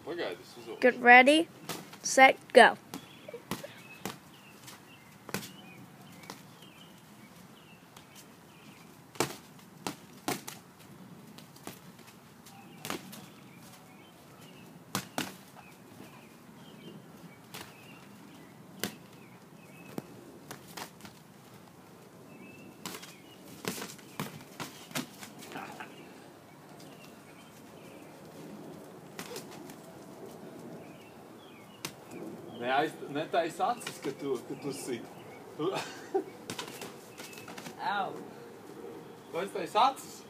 Pagaidi, es uzvilku. Get ready, set, go. Netais acis, ka tu sit. Ow. Lai tais acis.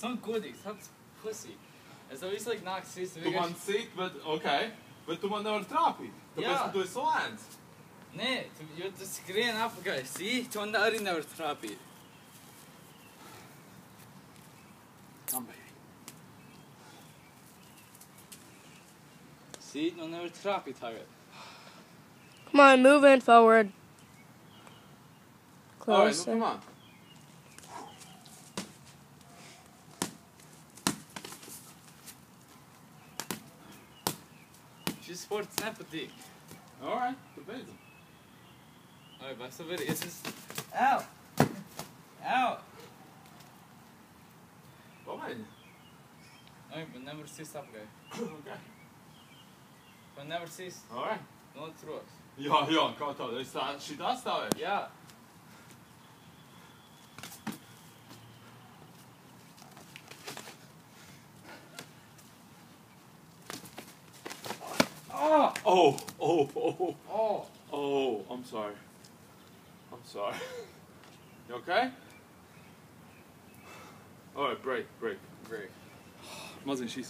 Some goodie, some pussy. Es tev visu laiku nāk sist. Tu man sit, bet, bet tu man nevari trāpīt. Tāpēc, Jā. ka tu esi lēns. Nē, jo tu skrien apakaļ. Tu man arī nevar trāpīt. Come, baby. Tu man nevar trāpīt tagad. Come on, move in forward. Alright, Closer. come on. Šis sports nepatīk. Alright, tu beidzam. Ai, vai tu vari? Au! Au! Pamēģini. Ai, man nevar sist apakaļ. Okay. Man nevar sist. Alright. Noliec rokas. Jā, kā tāda. Es šitā stāvēšu. Jā. Oh, I'm sorry. You okay? Alright, break. Great. Maziņš izsver.